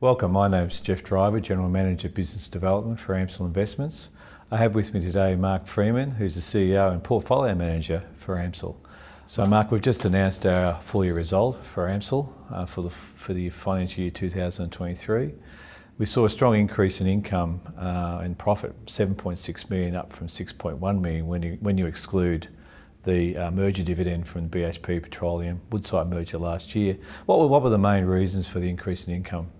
Welcome, my name's Jeff Driver, General Manager Business Development for AMCIL Investments. I have with me today Mark Freeman, who's the CEO and Portfolio Manager for AMCIL. So Mark, we've just announced our full year result for AMCIL for the financial year 2023. We saw a strong increase in income and profit, 7.6 million up from 6.1 million when you exclude the merger dividend from the BHP Petroleum Woodside merger last year. What were the main reasons for the increase in income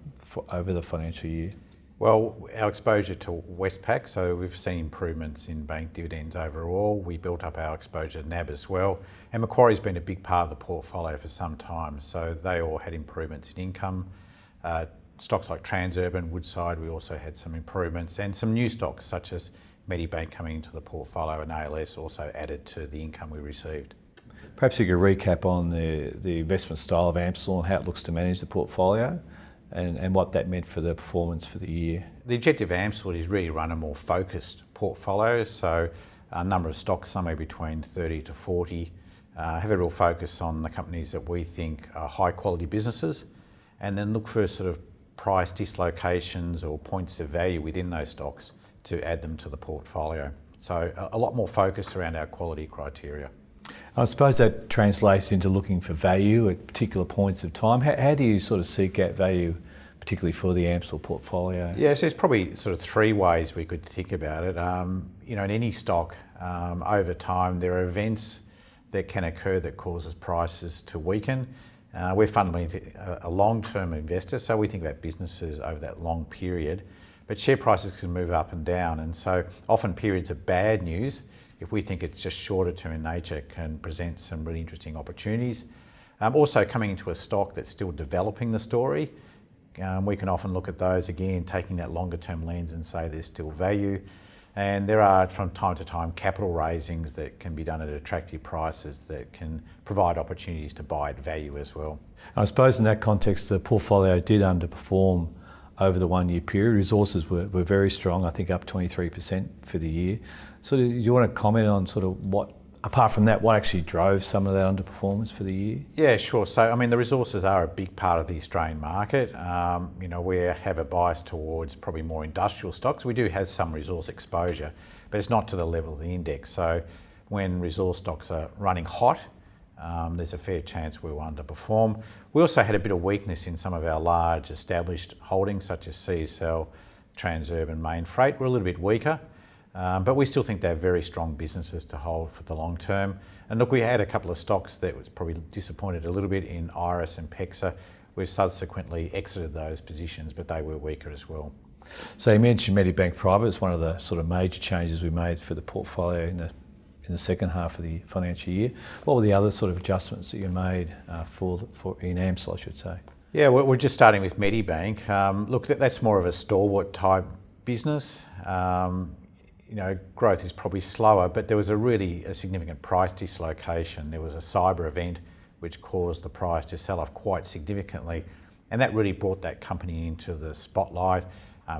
over the financial year? Well, our exposure to Westpac, so we've seen improvements in bank dividends overall. We built up our exposure to NAB as well. And Macquarie's been a big part of the portfolio for some time, so they all had improvements in income. Stocks like Transurban, Woodside, we also had some improvements, and some new stocks such as Medibank coming into the portfolio, and ALS also added to the income we received. Perhaps you could recap on the investment style of AMCIL and how it looks to manage the portfolio, and what that meant for the performance for the year. The objective of AMCIL is really run a more focused portfolio, so a number of stocks, somewhere between 30 to 40, have a real focus on the companies that we think are high quality businesses, and then look for sort of price dislocations or points of value within those stocks to add them to the portfolio. So a lot more focus around our quality criteria. I suppose that translates into looking for value at particular points of time. How do you sort of seek out value, particularly for the AMCIL portfolio? Yes, there's probably sort of three ways we could think about it. In any stock, over time, there are events that can occur that causes prices to weaken. We're fundamentally a long-term investor, so we think about businesses over that long period, but share prices can move up and down, and so often periods of bad news, if we think it's just shorter term in nature, can present some really interesting opportunities. Also coming into a stock that's still developing the story, we can often look at those again, taking that longer term lens and say there's still value. And there are from time to time capital raisings that can be done at attractive prices that can provide opportunities to buy at value as well. I suppose in that context, the portfolio did underperform over the 1 year period. Resources were very strong, I think up 23% for the year. So do you want to comment on sort of what, apart from that, what actually drove some of that underperformance for the year? Yeah, sure. So, I mean, the resources are a big part of the Australian market. We have a bias towards probably more industrial stocks. We do have some resource exposure, but it's not to the level of the index. So when resource stocks are running hot, there's a fair chance we will underperform. We also had a bit of weakness in some of our large established holdings, such as CSL, Transurban, Main Freight. We're a little bit weaker, but we still think they're very strong businesses to hold for the long term. And look, we had a couple of stocks that was probably disappointed a little bit in Iris and PEXA. We've subsequently exited those positions, but they were weaker as well. So you mentioned Medibank Private as one of the sort of major changes we made for the portfolio in the second half of the financial year. What were the other sort of adjustments that you made for in AMCIL, I should say? Yeah, we're just starting with Medibank. Look, that's more of a stalwart type business. Growth is probably slower, but there was a significant price dislocation. There was a cyber event which caused the price to sell off quite significantly, and that really brought that company into the spotlight.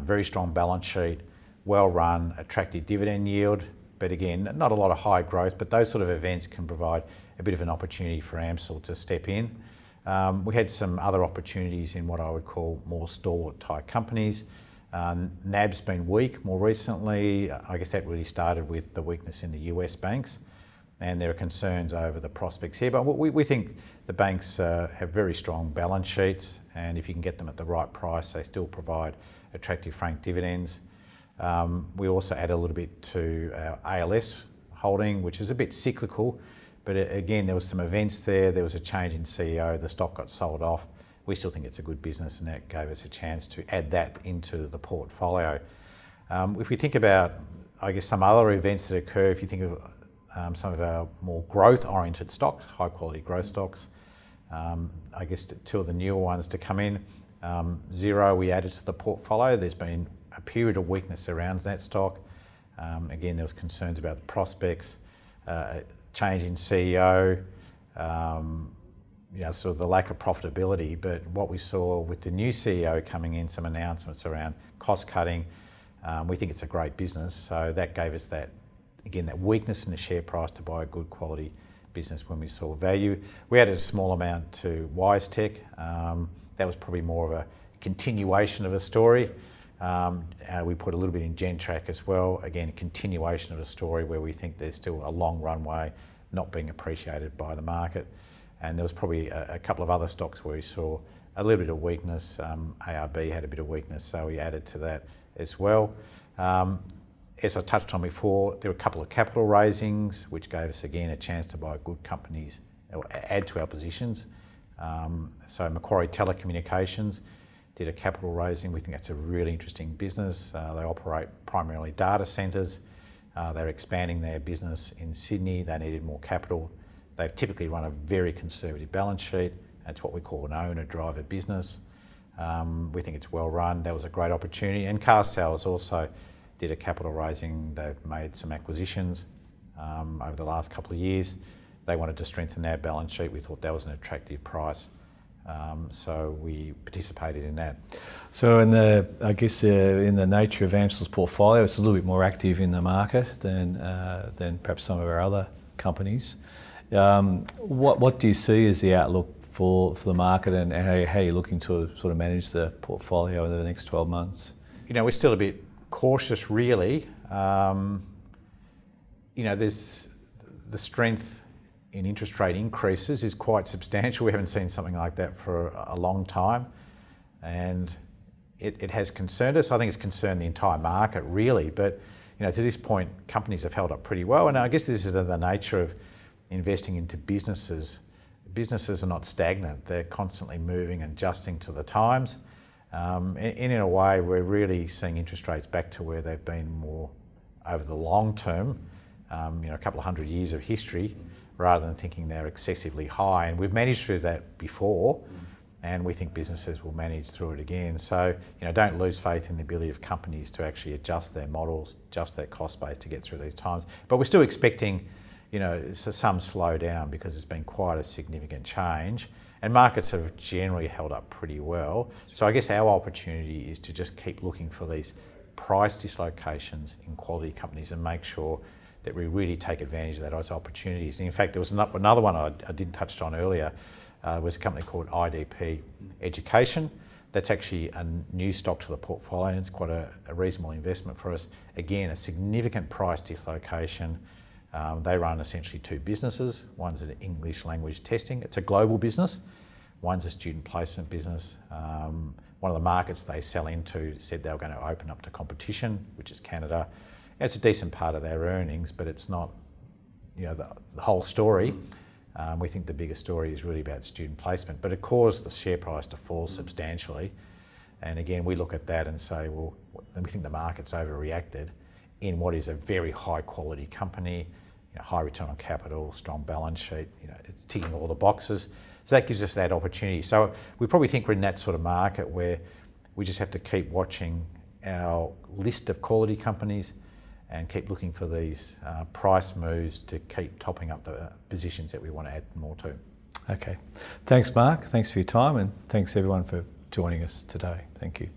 Very strong balance sheet, well run, attractive dividend yield, but again, not a lot of high growth, but those sort of events can provide a bit of an opportunity for AMCIL to step in. We had some other opportunities in what I would call more stalwart type companies. NAB's been weak more recently. I guess that really started with the weakness in the US banks, and there are concerns over the prospects here. But we think the banks have very strong balance sheets, and if you can get them at the right price, they still provide attractive franked dividends. We also add a little bit to our ALS holding, which is a bit cyclical, but again, there was some events there. There was a change in CEO, the stock got sold off. We still think it's a good business, and that gave us a chance to add that into the portfolio. If we think about, I guess, some other events that occur, if you think of some of our more growth-oriented stocks, high-quality growth stocks, I guess two of the newer ones to come in. Xero we added to the portfolio. There's been a period of weakness around that stock. Again, there was concerns about the prospects, change in CEO, sort of the lack of profitability. But what we saw with the new CEO coming in, some announcements around cost cutting, we think it's a great business. So that gave us that weakness in the share price to buy a good quality business when we saw value. We added a small amount to WiseTech. That was probably more of a continuation of a story. We put a little bit in Gentrack as well. Again, a continuation of a story where we think there's still a long runway not being appreciated by the market. And there was probably a couple of other stocks where we saw a little bit of weakness. ARB had a bit of weakness, so we added to that as well. As I touched on before, there were a couple of capital raisings, which gave us again a chance to buy good companies or add to our positions. So Macquarie Telecommunications did a capital raising. We think that's a really interesting business. They operate primarily data centres. They're expanding their business in Sydney. They needed more capital. They've typically run a very conservative balance sheet. It's what we call an owner-driver business. We think it's well run. That was a great opportunity. And Carsales also did a capital raising. They've made some acquisitions over the last couple of years. They wanted to strengthen their balance sheet. We thought that was an attractive price. So we participated in that. So in the nature of AMCIL's portfolio, it's a little bit more active in the market than perhaps some of our other companies. What do you see as the outlook for the market, and how you're looking to sort of manage the portfolio over the next 12 months? We're still a bit cautious, really. There's the strength in interest rate increases is quite substantial. We haven't seen something like that for a long time, and it has concerned us. I think it's concerned the entire market, really. But to this point, companies have held up pretty well, and I guess this is the nature of investing into businesses. Businesses are not stagnant. They're constantly moving and adjusting to the times. In a way, we're really seeing interest rates back to where they've been more over the long term, a couple of hundred years of history, rather than thinking they're excessively high. And we've managed through that before, and we think businesses will manage through it again. So, don't lose faith in the ability of companies to actually adjust their models, adjust their cost base to get through these times. But we're still expecting some slowdown, because it's been quite a significant change, and markets have generally held up pretty well. So I guess our opportunity is to just keep looking for these price dislocations in quality companies and make sure that we really take advantage of those opportunities. And in fact, there was another one I did touch on earlier, was a company called IDP Education. That's actually a new stock to the portfolio, and it's quite a reasonable investment for us. Again, a significant price dislocation. They run essentially two businesses. One's an English language testing. It's a global business. One's a student placement business. One of the markets they sell into said they were going to open up to competition, which is Canada. It's a decent part of their earnings, but it's not the whole story. We think the bigger story is really about student placement, but it caused the share price to fall substantially. And again, we look at that and say, well, we think the market's overreacted in what is a very high quality company, high return on capital, strong balance sheet, it's ticking all the boxes. So that gives us that opportunity. So we probably think we're in that sort of market where we just have to keep watching our list of quality companies and keep looking for these price moves to keep topping up the positions that we want to add more to. Okay. Thanks, Mark. Thanks for your time, and thanks everyone for joining us today. Thank you.